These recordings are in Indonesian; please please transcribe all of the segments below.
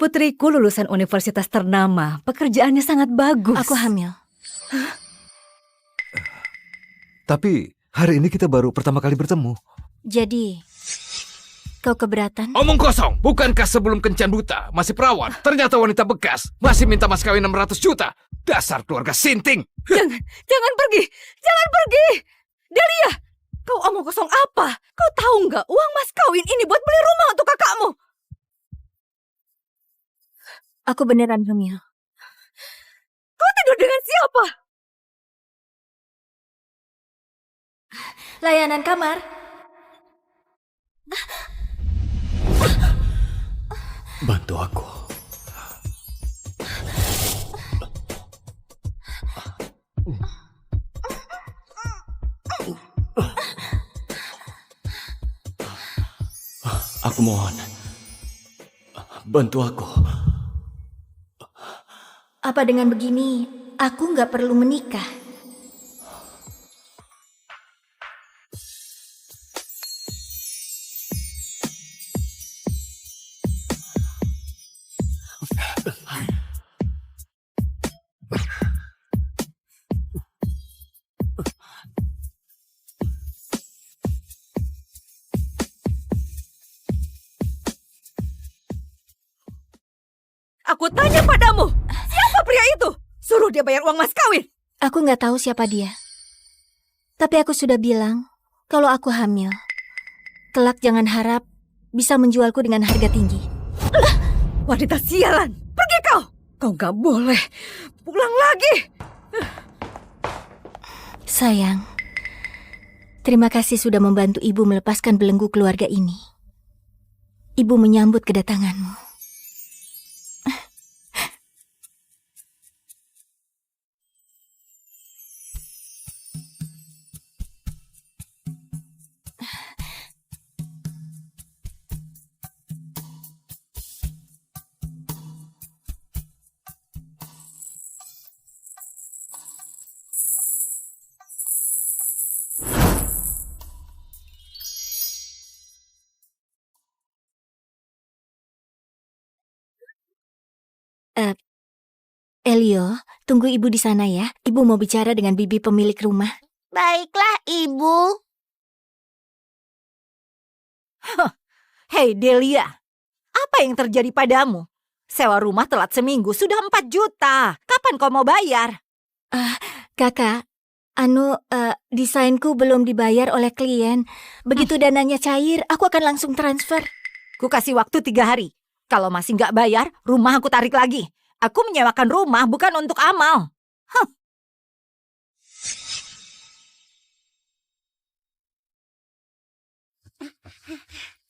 Putriku lulusan universitas ternama. Pekerjaannya sangat bagus. Aku hamil. Tapi hari ini kita baru pertama kali bertemu. Jadi, kau keberatan? Omong kosong, bukankah sebelum kencan buta, masih perawan, ternyata wanita bekas, masih minta mas kawin 600 juta. Dasar keluarga sinting. Jangan pergi! Jangan pergi! Delia! Kau omong kosong apa? Kau tahu nggak uang mas kawin ini buat beli rumah untuk kakakmu? Aku beneran hamil. Kau tidur dengan siapa? Layanan kamar. Bantu aku. Aku mohon. Bantu aku. Apa dengan begini, aku nggak perlu menikah? Aku tanya padamu, siapa pria itu? Suruh dia bayar uang mas kawin. Aku nggak tahu siapa dia. Tapi aku sudah bilang, kalau aku hamil, kelak jangan harap bisa menjualku dengan harga tinggi. Wanita sialan, pergi kau. Kau gak boleh pulang lagi. Sayang, terima kasih sudah membantu ibu melepaskan belenggu keluarga ini. Ibu menyambut kedatanganmu. Elio, tunggu ibu di sana ya. Ibu mau bicara dengan bibi pemilik rumah. Baiklah, Ibu. Hei Delia, apa yang terjadi padamu? Sewa rumah telat seminggu, sudah 4 juta. Kapan kau mau bayar? Kakak, desainku belum dibayar oleh klien. Begitu dananya cair, aku akan langsung transfer. Ku kasih waktu 3 hari. Kalau masih nggak bayar, rumah aku tarik lagi. Aku menyewakan rumah bukan untuk amal.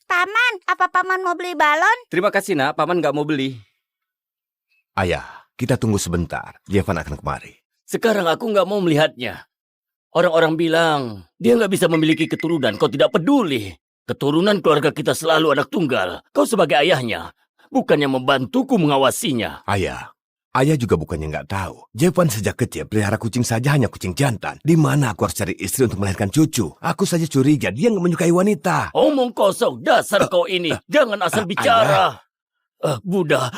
Paman, apa Paman mau beli balon? Terima kasih nak, Paman nggak mau beli. Ayah, kita tunggu sebentar. Jevan akan kemari. Sekarang aku nggak mau melihatnya. Orang-orang bilang dia nggak bisa memiliki keturunan. Kau tidak peduli. Keturunan keluarga kita selalu anak tunggal. Kau sebagai ayahnya, bukannya membantuku mengawasinya. Ayah juga bukannya nggak tahu. Jevan sejak kecil pelihara kucing saja, hanya kucing jantan. Di mana aku harus cari istri untuk melahirkan cucu? Aku saja curiga dia nggak menyukai wanita. Omong kosong, dasar kau ini. Jangan asal bicara. Buddha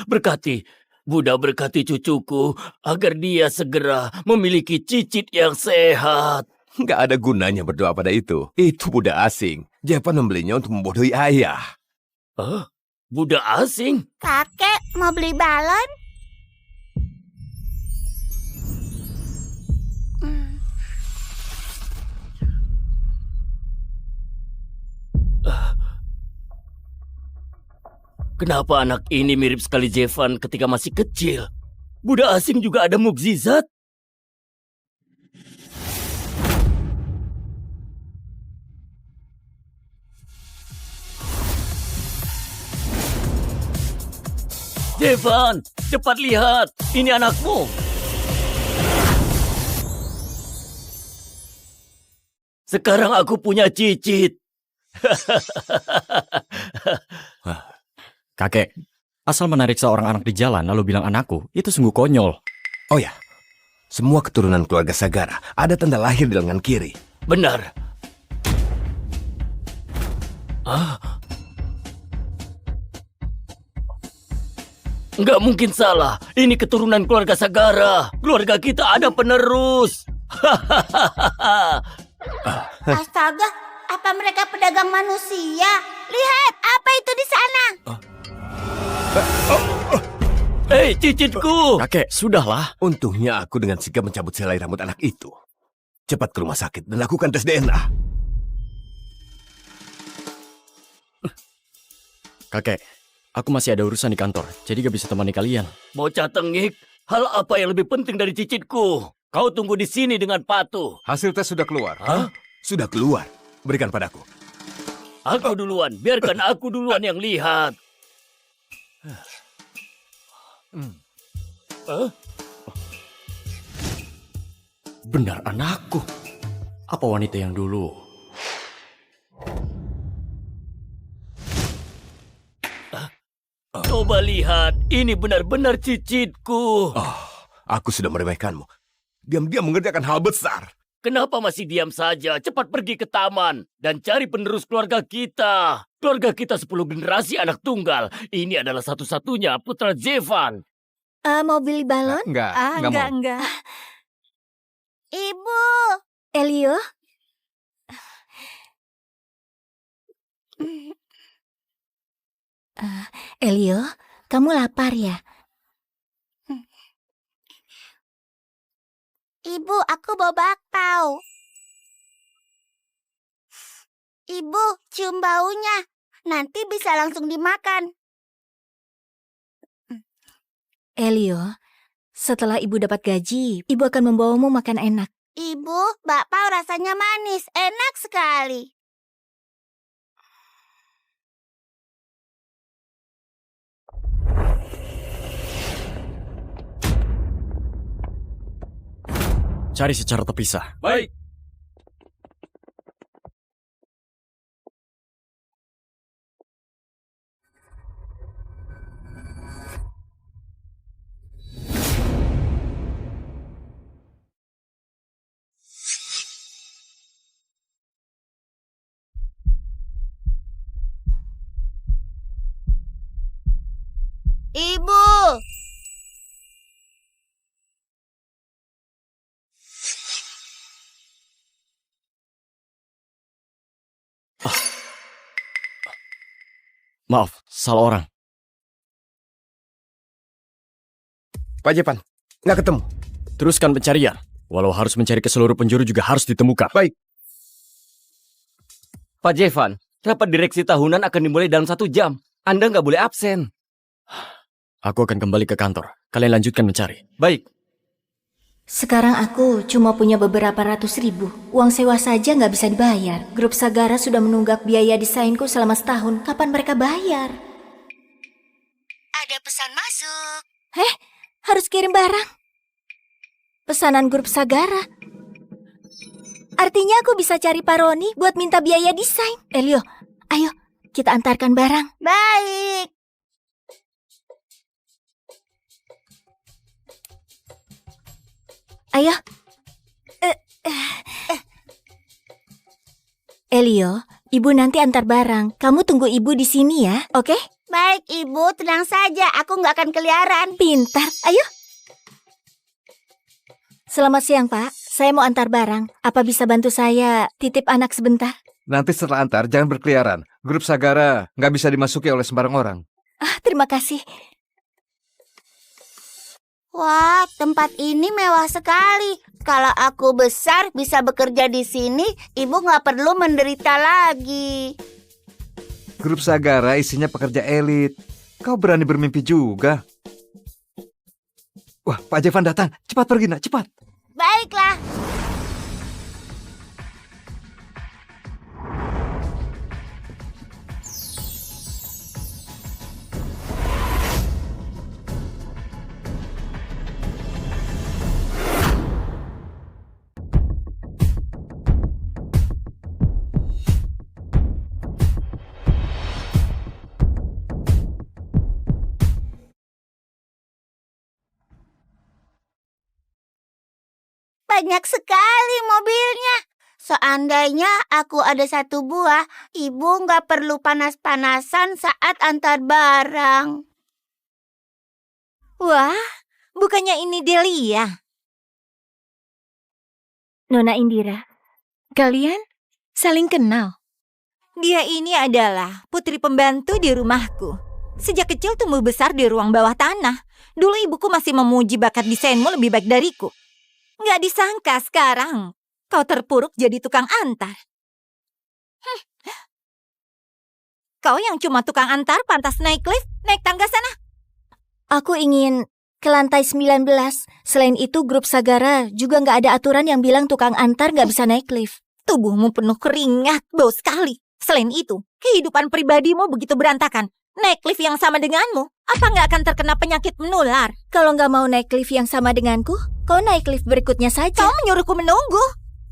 berkati cucuku agar dia segera memiliki cicit yang sehat. Nggak ada gunanya berdoa pada itu. Itu Buddha asing. Jevan membelinya untuk membodohi ayah. Buddha asing? Kakek mau beli balon? Kenapa anak ini mirip sekali Jevan ketika masih kecil? Buddha asing juga ada mukjizat? Jevan, cepat lihat. Ini anakmu. Sekarang aku punya cicit. Kakek, asal menarik seorang anak di jalan lalu bilang anakku, itu sungguh konyol. Oh ya, semua keturunan keluarga Sagara ada tanda lahir di lengan kiri. Benar. Nggak mungkin salah. Ini keturunan keluarga Sagara. Keluarga kita ada penerus. Astaga, apa mereka pedagang manusia? Lihat, apa itu di sana? Hei, cicitku. Kakek, sudahlah. Untungnya aku dengan sigap mencabut selai rambut anak itu. Cepat ke rumah sakit dan lakukan tes DNA. Kakek, aku masih ada urusan di kantor, jadi gak bisa temani kalian. Bocah tengik, hal apa yang lebih penting dari cicitku? Kau tunggu di sini dengan patuh. Hasil tes sudah keluar. Hah? Sudah keluar. Berikan padaku. Aku duluan, biarkan aku duluan yang lihat. Benar anakku. Apa wanita yang dulu? Coba lihat, ini benar-benar cicitku. Aku sudah meremehkanmu. Diam-diam mengerjakan hal besar. Kenapa masih diam saja? Cepat pergi ke taman dan cari penerus keluarga kita. Keluarga kita 10 generasi anak tunggal. Ini adalah satu-satunya putra Zevan. Mau beli balon? Enggak, Enggak. Ibu, Elio? Elio, kamu lapar ya? ibu, aku bawa bakpao. Ibu, cium baunya. Nanti bisa langsung dimakan. Elio, setelah ibu dapat gaji, ibu akan membawamu makan enak. Ibu, bakpao rasanya manis, enak sekali. Cari secara terpisah. Baik. Ibu, Maaf, salah orang. Pak Jepan, nggak ketemu. Teruskan pencarian. Walau harus mencari ke seluruh penjuru juga harus ditemukan. Baik. Pak Jevan, rapat direksi tahunan akan dimulai dalam 1 jam. Anda nggak boleh absen. Aku akan kembali ke kantor. Kalian lanjutkan mencari. Baik. Sekarang aku cuma punya beberapa ratus ribu. Uang sewa saja nggak bisa dibayar. Grup Sagara sudah menunggak biaya desainku selama setahun. Kapan mereka bayar? ada pesan masuk. Harus kirim barang. Pesanan grup Sagara. Artinya aku bisa cari Paroni buat minta biaya desain. Elio, ayo kita antarkan barang. Baik. Ayo. Elio, ibu nanti antar barang. Kamu tunggu ibu di sini ya, oke? Baik, Ibu, tenang saja. Aku nggak akan keliaran. Pintar, ayo. Selamat siang, Pak. Saya mau antar barang. Apa bisa bantu saya titip anak sebentar? Nanti setelah antar, jangan berkeliaran. Grup Sagara nggak bisa dimasuki oleh sembarang orang. Terima kasih. Wah, tempat ini mewah sekali. Kalau aku besar bisa bekerja di sini, Ibu nggak perlu menderita lagi. Grup Sagara isinya pekerja elit. Kau berani bermimpi juga. Wah, Pak Jevan datang. Cepat pergi, nak. Cepat. Baiklah. Banyak sekali mobilnya. Seandainya aku ada 1 buah, Ibu nggak perlu panas-panasan saat antar barang. Wah, bukannya ini Delia? Nona Indira, kalian saling kenal. Dia ini adalah putri pembantu di rumahku. Sejak kecil tumbuh besar di ruang bawah tanah. Dulu ibuku masih memuji bakat desainmu lebih baik dariku. Nggak disangka sekarang kau terpuruk jadi tukang antar. Kau yang cuma tukang antar pantas naik lift, naik tangga sana. Aku ingin ke lantai 19. Selain itu, grup Sagara juga nggak ada aturan yang bilang tukang antar nggak bisa naik lift. Tubuhmu penuh keringat, bau sekali. Selain itu, kehidupan pribadimu begitu berantakan. Naik lift yang sama denganmu, apa nggak akan terkena penyakit menular? Kalau nggak mau naik lift yang sama denganku, kau naik lift berikutnya saja. Kau menyuruhku menunggu.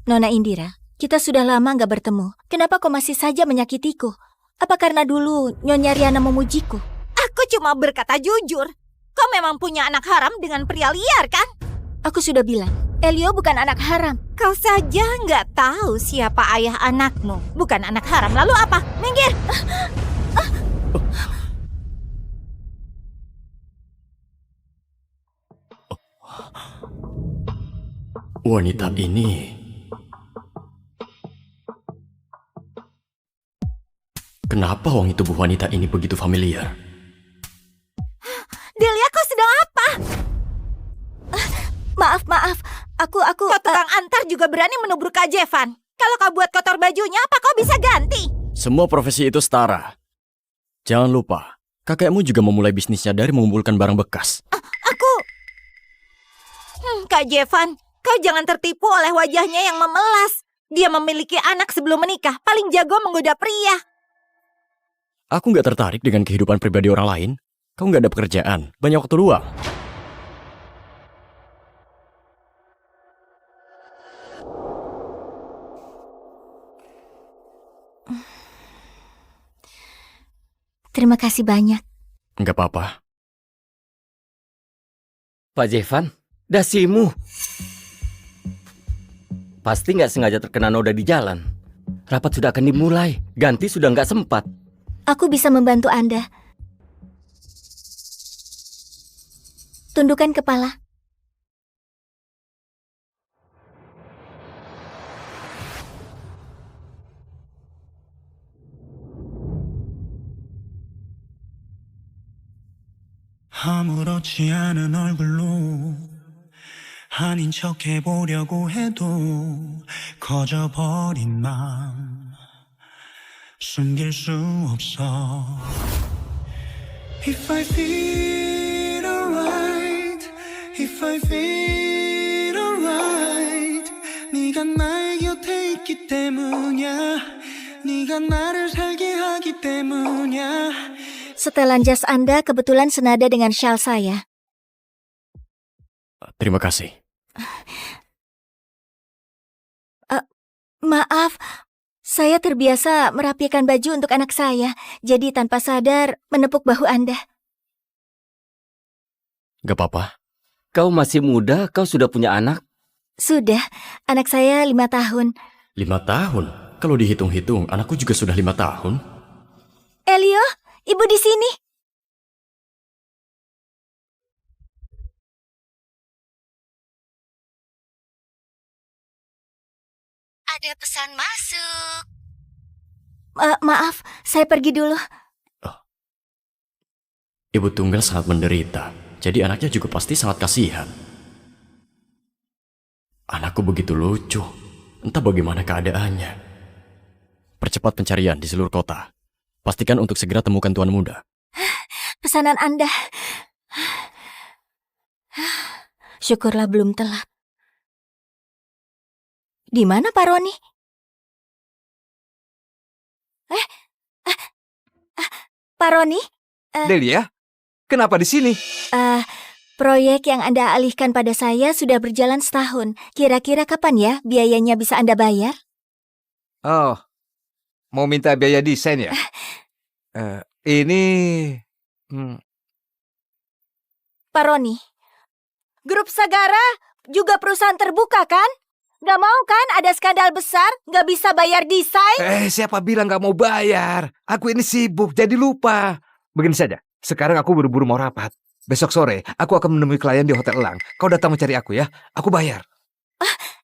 Nona Indira, kita sudah lama nggak bertemu. Kenapa kau masih saja menyakitiku? Apa karena dulu Nyonya Riana memujiku? Aku cuma berkata jujur. Kau memang punya anak haram dengan pria liar, kan? Aku sudah bilang, Elio bukan anak haram. Kau saja nggak tahu siapa ayah anakmu. Bukan anak haram, lalu apa? Minggir! Wanita ini... Kenapa wangi tubuh wanita ini begitu familiar? Delia, kau sedang apa? Maaf. Aku... Kau tukang antar juga berani menubruk Kak Jevan. Kalau kau buat kotor bajunya, apa kau bisa ganti? Semua profesi itu setara. Jangan lupa, kakekmu juga memulai bisnisnya dari mengumpulkan barang bekas. Kak Jevan, kau jangan tertipu oleh wajahnya yang memelas. Dia memiliki anak sebelum menikah, paling jago menggoda pria. Aku nggak tertarik dengan kehidupan pribadi orang lain. Kau nggak ada pekerjaan, banyak waktu luang. Terima kasih banyak. Nggak apa-apa. Pak Jevan, dasimu. Pasti nggak sengaja terkena noda di jalan. Rapat sudah akan dimulai, ganti sudah nggak sempat. Aku bisa membantu Anda. Tundukkan kepala. 아무렇지 않은 얼굴로 아닌 척 해보려고 해도 커져버린 맘 숨길 수 없어. If I feel alright, if I feel alright, 네가 나의 곁에 있기 때문이야. 네가 나를 살게 하기 때문이야. Setelan jas Anda kebetulan senada dengan syal saya. Terima kasih. Maaf, saya terbiasa merapikan baju untuk anak saya, jadi tanpa sadar menepuk bahu Anda. Gak apa-apa. Kau masih muda, kau sudah punya anak? Sudah, anak saya 5 tahun. 5 tahun? Kalau dihitung-hitung, anakku juga sudah 5 tahun. Elio, Ibu di sini. Ada pesan masuk. Maaf, saya pergi dulu. Ibu tunggal sangat menderita, jadi anaknya juga pasti sangat kasihan. Anakku begitu lucu, entah bagaimana keadaannya. Percepat pencarian di seluruh kota. Pastikan untuk segera temukan tuan muda. Pesanan Anda. Syukurlah belum telat. Di mana Pak Roni? Pak Roni? Delia, kenapa di sini? Proyek yang Anda alihkan pada saya sudah berjalan setahun. Kira-kira kapan ya biayanya bisa Anda bayar? Oh, mau minta biaya desain ya? Ini... Pak Roni, Grup Sagara juga perusahaan terbuka kan? Gak mau kan ada skandal besar, gak bisa bayar desain? Siapa bilang gak mau bayar? Aku ini sibuk, jadi lupa. Begini saja, sekarang aku buru-buru mau rapat. Besok sore, aku akan menemui klien di Hotel Elang. Kau datang mencari aku ya. Aku bayar.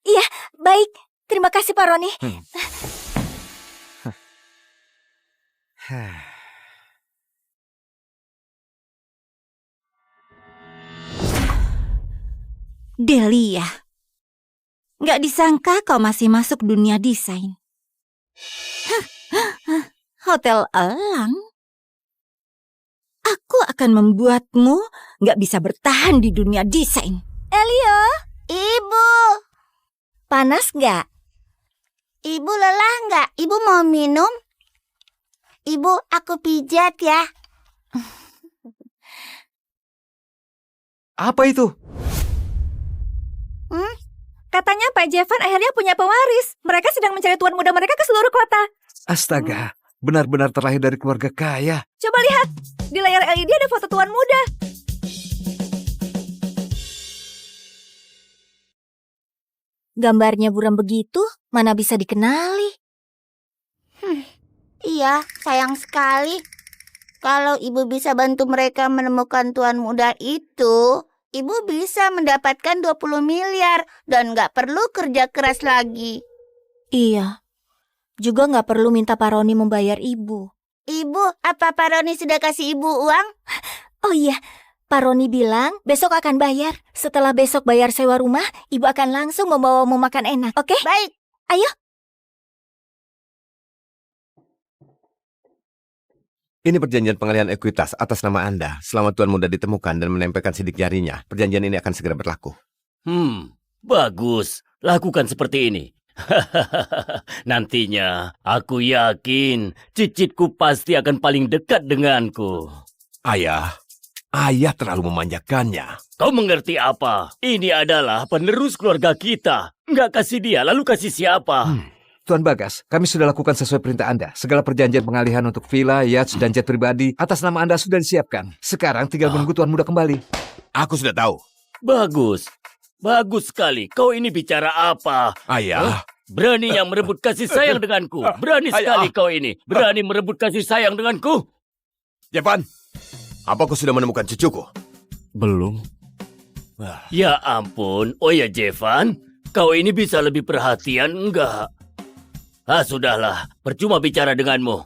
Iya, baik. Terima kasih Pak Roni. Delia, nggak disangka kau masih masuk dunia desain. Hotel Elang? Aku akan membuatmu nggak bisa bertahan di dunia desain. Elio, Ibu, panas nggak? Ibu lelah nggak? Ibu mau minum? Ibu, aku pijat ya. Apa itu? Katanya Pak Jevan akhirnya punya pewaris. Mereka sedang mencari tuan muda mereka ke seluruh kota. Astaga, benar-benar terlahir dari keluarga kaya. Coba lihat, di layar LED ada foto tuan muda. Gambarnya buram begitu, mana bisa dikenali? Iya, sayang sekali. Kalau ibu bisa bantu mereka menemukan tuan muda itu, ibu bisa mendapatkan 20 miliar dan nggak perlu kerja keras lagi. Iya, juga nggak perlu minta Pak Roni membayar ibu. Ibu, apa Pak Roni sudah kasih ibu uang? Oh iya, Pak Roni bilang besok akan bayar. Setelah besok bayar sewa rumah, ibu akan langsung membawamu makan enak, oke? Baik. Ayo. Ini perjanjian pengalihan ekuitas atas nama Anda. Selama tuan muda ditemukan dan menempelkan sidik jarinya, perjanjian ini akan segera berlaku. Bagus. Lakukan seperti ini. Nantinya, aku yakin cicitku pasti akan paling dekat denganku. Ayah terlalu memanjakannya. Kau mengerti apa? Ini adalah penerus keluarga kita. Nggak kasih dia, lalu kasih siapa? Tuan Bagas, kami sudah lakukan sesuai perintah Anda. Segala perjanjian pengalihan untuk villa, yacht, dan jet pribadi atas nama Anda sudah disiapkan. Sekarang tinggal menunggu tuan muda kembali. Aku sudah tahu. Bagus. Bagus sekali. Kau ini bicara apa? Ayah. Berani yang merebut kasih sayang denganku. Berani sekali kau ini. Berani merebut kasih sayang denganku. Jevan, apa kau sudah menemukan cucuku? Belum. Ya ampun. Oh ya, Jevan. Kau ini bisa lebih perhatian enggak? Sudahlah. Percuma bicara denganmu.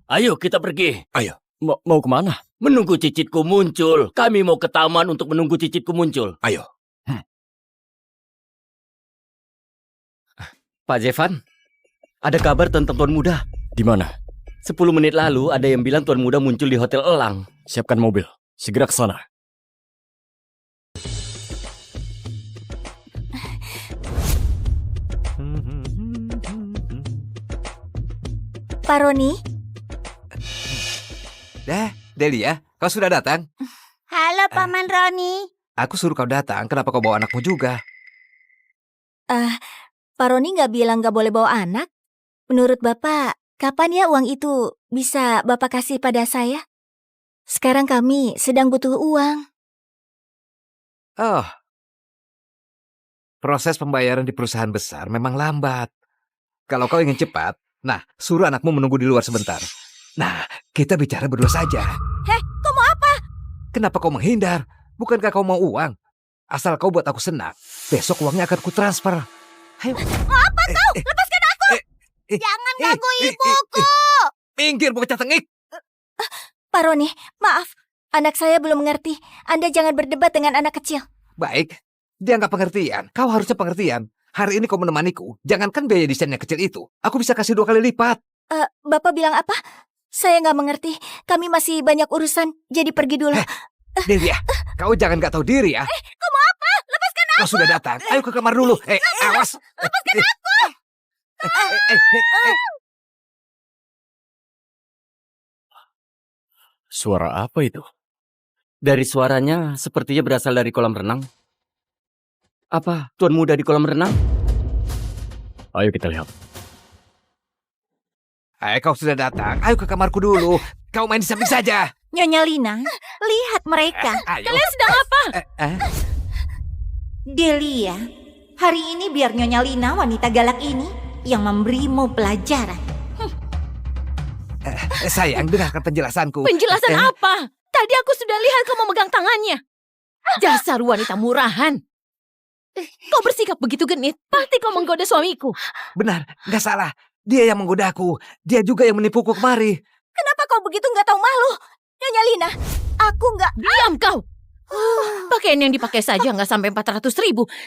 Ayo kita pergi. Ayo. Mau kemana? Menunggu cicitku muncul. Kami mau ke taman untuk menunggu cicitku muncul. Ayo. Pak Jevan, ada kabar tentang tuan muda. Di mana? 10 menit lalu ada yang bilang tuan muda muncul di Hotel Elang. Siapkan mobil. Segera ke sana. Pak Roni, Delia, kau sudah datang? Halo Paman Roni. Aku suruh kau datang, kenapa kau bawa anakmu juga? Pak Roni nggak bilang nggak boleh bawa anak. Menurut Bapak, kapan ya uang itu bisa Bapak kasih pada saya? Sekarang kami sedang butuh uang. Oh, proses pembayaran di perusahaan besar memang lambat. Kalau kau ingin cepat, nah, suruh anakmu menunggu di luar sebentar. Nah, kita bicara berdua saja. Kau mau apa? Kenapa kau menghindar? Bukankah kau mau uang? Asal kau buat aku senang, besok uangnya akan kutransfer. Ayo. Mau apa kau? Lepaskan aku. Jangan ganggu ibuku. Minggir, bocah tengik. Pak Roni, maaf. Anak saya belum mengerti. Anda jangan berdebat dengan anak kecil. Baik, dia nggak pengertian. Kau harusnya pengertian. Hari ini kau menemaniku. Jangankan biaya desainnya kecil itu. Aku bisa kasih 2 kali lipat. Bapak bilang apa? Saya nggak mengerti. Kami masih banyak urusan, jadi pergi dulu. Delia, kau jangan nggak tahu diri ya. Kau mau apa? Lepaskan aku. Kau sudah datang. Ayo ke kamar dulu. Awas. Lepaskan aku. Suara apa itu? Dari suaranya sepertinya berasal dari kolam renang. Apa? Tuan muda di kolam renang? Ayo kita lihat. Kau sudah datang. Ayo ke kamarku dulu. Kau main di samping saja. Nyonya Lina, lihat mereka. Ayo. Kalian sedang apa? Delia, hari ini biar Nyonya Lina, wanita galak ini, yang memberimu pelajaran. Sayang, dengarkan penjelasanku. Penjelasan apa? Tadi aku sudah lihat kau memegang tangannya. Dasar wanita murahan. Kau bersikap begitu genit, pasti kau menggoda suamiku. Benar, nggak salah. Dia yang menggodaku. Dia juga yang menipuku kemari. Kenapa kau begitu nggak tahu malu? Nyonya Lina, aku nggak... Diam kau. Pakaian yang dipakai saja nggak sampai 400.000.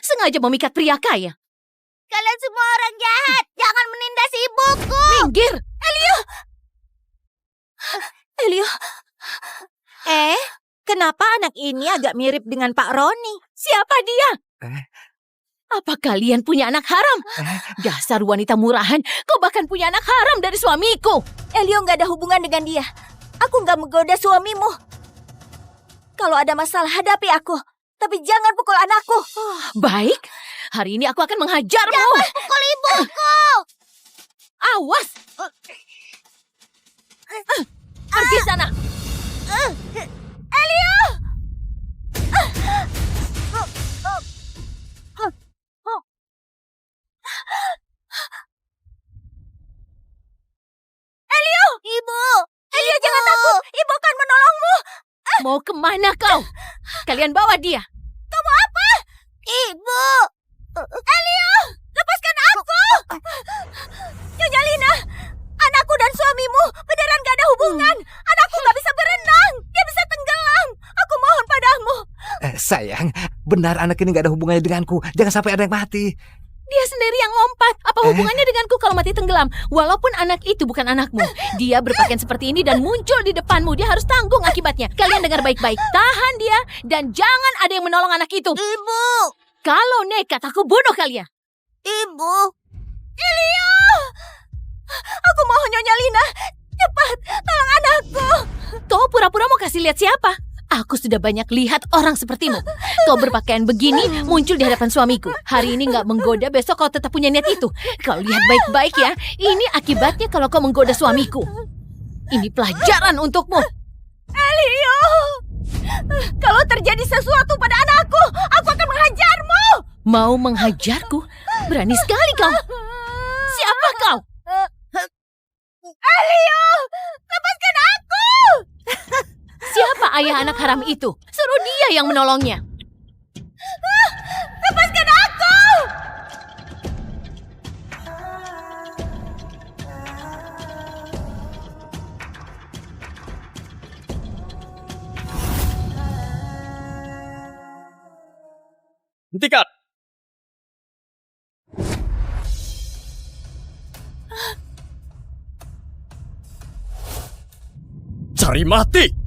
Sengaja memikat pria kaya. Kalian semua orang jahat. Jangan menindas ibuku. Minggir. Elio, Kenapa anak ini agak mirip dengan Pak Roni? Siapa dia? Apa kalian punya anak haram? Dasar wanita murahan. Kau bahkan punya anak haram dari suamiku. Elio nggak ada hubungan dengan dia. Aku nggak menggoda suamimu. Kalau ada masalah, hadapi aku. Tapi jangan pukul anakku. Baik, hari ini aku akan menghajarmu. Jangan pukul ibuku. Awas. Pergi sana. Ibu. Elio, jangan takut. Ibu akan menolongmu. Mau kemana kau? Kalian bawa dia. Ibu. Lepaskan aku. Nyonya Lina, anakku dan suamimu beneran gak ada hubungan. Anakku gak bisa berenang. Dia bisa tenggelam. Aku mohon padamu. Sayang, benar anak ini nggak ada hubungannya denganku. Jangan sampai ada yang mati. Dia sendiri yang lompat. Apa hubungannya denganku kalau mati tenggelam? Walaupun anak itu bukan anakmu. Dia berpakaian seperti ini dan muncul di depanmu. Dia harus tanggung akibatnya. Kalian dengar baik-baik. Tahan dia dan jangan ada yang menolong anak itu. Ibu. Kalau nekat, aku bunuh kalian. Ibu. Aku mohon Nyonya Lina. Cepat, tolong anakku. Kau pura-pura mau kasih lihat siapa? Aku sudah banyak lihat orang sepertimu. Kau berpakaian begini muncul di hadapan suamiku. Hari ini nggak menggoda, besok kau tetap punya niat itu. Kau lihat baik-baik ya. Ini akibatnya kalau kau menggoda suamiku. Ini pelajaran untukmu. Elio, kalau terjadi sesuatu pada anakku, aku akan menghajarmu. Mau menghajarku? Berani sekali kau. Siapa kau? Elio, lepaskan aku. Siapa ayah anak haram itu? Suruh dia yang menolongnya. Lepaskan aku. Hentikan! Cari mati!